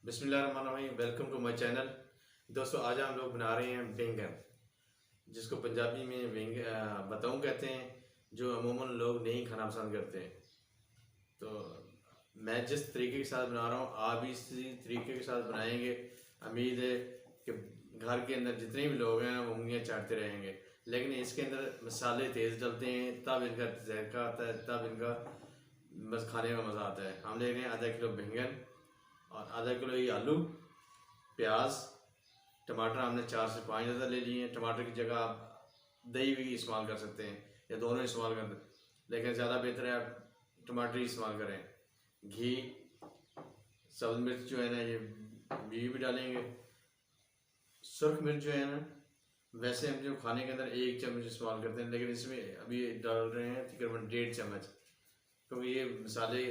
बिस्मिल्लाहिर्रहमानिर्रहीम। Welcome to my channel. दोस्तों, आज हम लोग बना रहे हैं बैंगन, जिसको पंजाबी में बताऊँ कहते हैं, जो अमूमन लोग नहीं खाना पसंद करते। तो मैं जिस तरीके के साथ बना रहा हूँ, आप भी इसी तरीके के साथ बनाएंगे। उम्मीद है कि घर के अंदर जितने भी लोग हैं वो उंगलियाँ चाटते रहेंगे। लेकिन इसके अंदर मसाले तेज़ डलते हैं, तब इनका जायका आता है, तब इनका बस खाने का मज़ा आता है। हम ले रहे हैं आधा किलो बैंगन और आधा किलो ही आलू, प्याज, टमाटर हमने 4 से 5 ज़्यादा ले लिए हैं। टमाटर की जगह आप दही भी इस्तेमाल कर सकते हैं या दोनों इस्तेमाल कर, लेकिन ज़्यादा बेहतर है आप टमाटर ही इस्तेमाल करें। घी, सब्ज़ मिर्च जो है ना, ये भी डालेंगे। सुरख मिर्च जो है ना, वैसे हम जो खाने के अंदर 1 चम्मच इस्तेमाल करते हैं, लेकिन इसमें अभी डाल रहे हैं तकरीबन 1.5 चम्मच, क्योंकि ये मसाले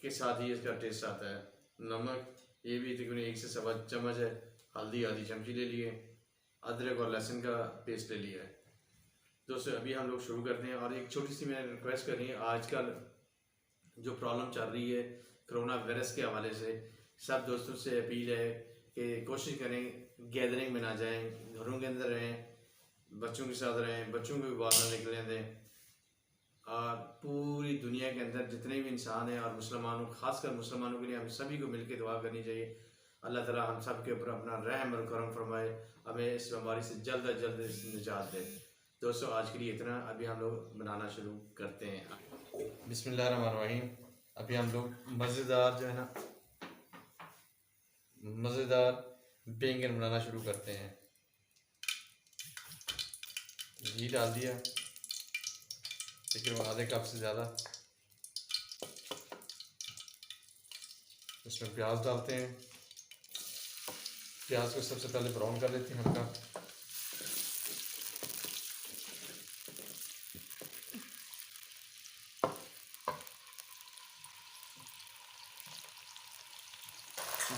के साथ ही इसका टेस्ट आता है। नमक ये भी तकरीबन 1 से सवा चम्मच है। हल्दी आधी चमची ले लिए। अदरक और लहसुन का पेस्ट ले लिया है। दोस्तों, अभी हम लोग शुरू करते हैं। और एक छोटी सी मैंने रिक्वेस्ट करनी है, आजकल जो प्रॉब्लम चल रही है कोरोना वायरस के हवाले से, सब दोस्तों से अपील है कि कोशिश करें गैदरिंग में ना जाएं, घरों के अंदर रहें, बच्चों के साथ रहें, बच्चों को भी बाहर ना निकलने दें। और पूरी दुनिया के अंदर जितने भी इंसान हैं और मुसलमानों, खासकर मुसलमानों के लिए हम सभी को मिलकर दुआ करनी चाहिए। अल्लाह ताला हम सब के ऊपर अपना रहम और करम फरमाए, हमें इस बीमारी से जल्द अज जल्द निजात दे। दोस्तों, आज के लिए इतना। अभी हम लोग बनाना शुरू करते हैं। बिस्मिल्लाहिर्रहमानिर्रहीम। अभी हम लोग मज़ेदार जो है ना, मज़ेदार बैंगन बनाना शुरू करते हैं। घी डाल दिया, तकरीबन आधे कप से ज़्यादा। इसमें प्याज डालते हैं। प्याज को सबसे पहले ब्राउन कर लेते हैं हल्का।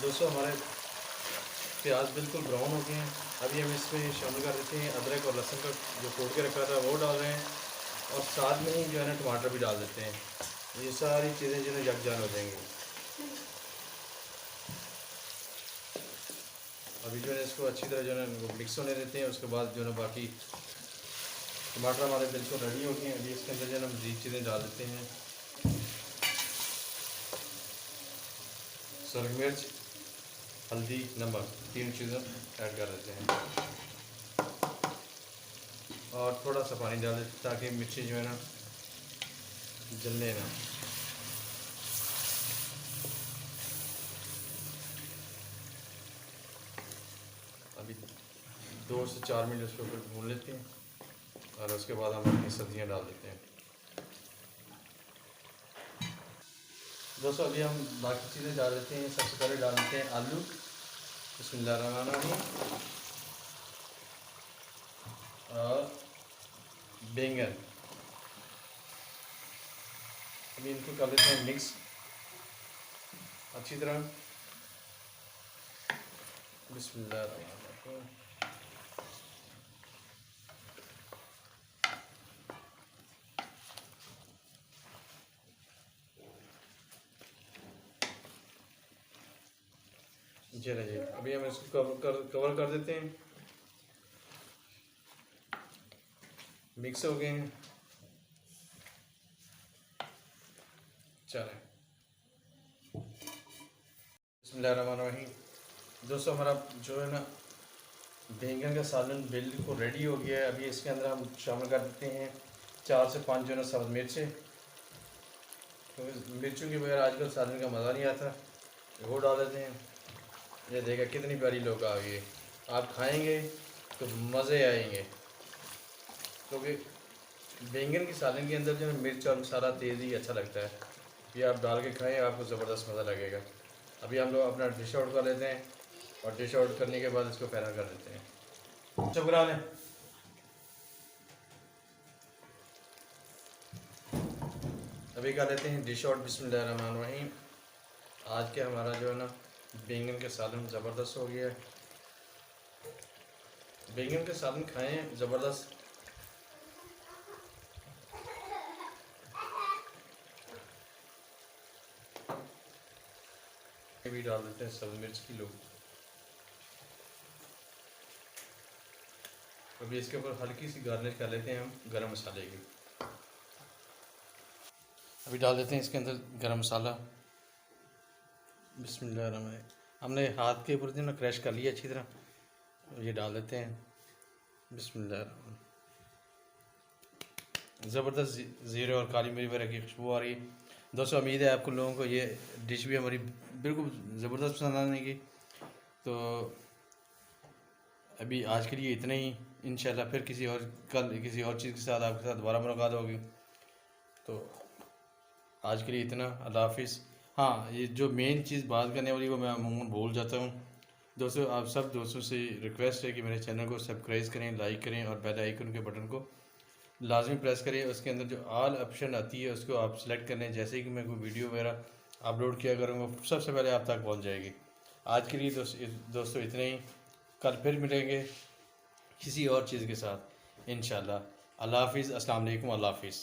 दोस्तों, हमारे प्याज बिल्कुल ब्राउन हो गए हैं। अभी हम इसमें शामिल कर देते हैं अदरक और लहसुन का जो कोट के रखा था वो डाल रहे हैं, और साथ में ही जो है ना टमाटर भी डाल देते हैं। ये सारी चीज़ें जो है यकजान हो जाएंगी। अभी जो है इसको अच्छी तरह जो है ना मिक्स होने देते हैं। उसके बाद जो है ना बाकी टमाटर हमारे बिल्कुल रेडी हो गए हैं। अभी इसके अंदर जो है ना मज़ीद चीज़ें डाल देते हैं। सुरख मिर्च, हल्दी, नमक, 3 चीज़ें ऐड कर देते हैं, और थोड़ा सा पानी डाल देते हैं ताकि मिर्ची जो है ना जलने ना। अभी 2 से 4 मिनट उसके ऊपर भून लेते हैं, और उसके बाद हम अपनी सब्जियां डाल देते हैं। दोस्तों, अभी हम बाकी चीज़ें डाल देते हैं। सबसे पहले डाल देते हैं आलू। बिस्मिल्लाहिर्रहमानिर्रहीम। और बैंगन। अभी इनको कर लेते हैं मिक्स अच्छी तरह। बिस्मिल्लाहिर्रहमानिर्रहीम। जी रहिए। अभी हम इसको कवर कर देते हैं। मिक्स हो गए हैं। चलें। बिस्मिल्लाहिर्रहमानिर्रहीम। दोस्तों, हमारा जो है ना बैंगन का सालन बिल्कुल रेडी हो गया है। अभी इसके अंदर हम शामिल कर देते हैं 4 से 5 जो है ना सब्ज़ मिर्चें, क्योंकि मिर्चों के बगैर आजकल सालन का मज़ा नहीं आता। वो डाल देते हैं। ये देखा कितनी प्यारी लोग आ गई। आप खाएंगे तो मज़े आएंगे, क्योंकि बैंगन के सालन के अंदर जो है मिर्च और मसाला तेज़ ही अच्छा लगता है। ये आप डाल के खाएं, आपको ज़बरदस्त मज़ा लगेगा। अभी हम लोग अपना डिश आउट कर लेते हैं, और डिश आउट करने के बाद इसको पैनल कर देते हैं। शुक्रान। अभी कर लेते हैं डिश आउट। बिस्मिल्लाहिर्रहमानिर्रहीम। आज के हमारा जो है ना बैंगन का सालन ज़बरदस्त हो गया है। बैंगन का सालन खाएं, ज़बरदस्त। वीडियो डाल देते हैं सब्ज़ मिर्च की लो। अभी इसके ऊपर हल्की सी गार्निश कर लेते हैं हम गरम मसाले की। अभी डाल देते हैं इसके अंदर गरम मसाला। बिस्मिल्लाह। हमने हाथ के ऊपर ना क्रश कर लिया अच्छी तरह, ये डाल देते हैं। बिस्मिल्लाह। ज़बरदस्त ज़ीरे और काली मिर्च वगैरह की खुशबू आ रही है। दोस्तों उम्मीद है आपको लोगों को ये डिश भी हमारी बिल्कुल ज़बरदस्त पसंद आने की। तो अभी आज के लिए इतना ही। इंशाल्लाह फिर कल किसी और चीज़ के साथ आपके साथ दोबारा मुलाकात होगी। तो आज के लिए इतना। अल्लाह हाफिज़। हाँ, ये जो मेन चीज़ बात करने वाली वो मैं अमूमन भूल जाता हूँ। दोस्तों आप सब दोस्तों से रिक्वेस्ट है कि मेरे चैनल को सब्सक्राइब करें, लाइक करें और बेल आइकन के बटन को लाजमी प्रेस करें। उसके अंदर जो ऑल ऑप्शन आती है उसको आप सेलेक्ट कर लें। जैसे कि मैं कोई वीडियो वगैरह अपलोड किया करूँगा सबसे पहले आप तक पहुँच जाएगी। आज के लिए दोस्तों इतने ही। कल फिर मिलेंगे किसी और चीज़ के साथ इंशाल्लाह। अल्लाह हाफिज़। अस्सलाम वालेकुम। अल्लाह हाफिज़।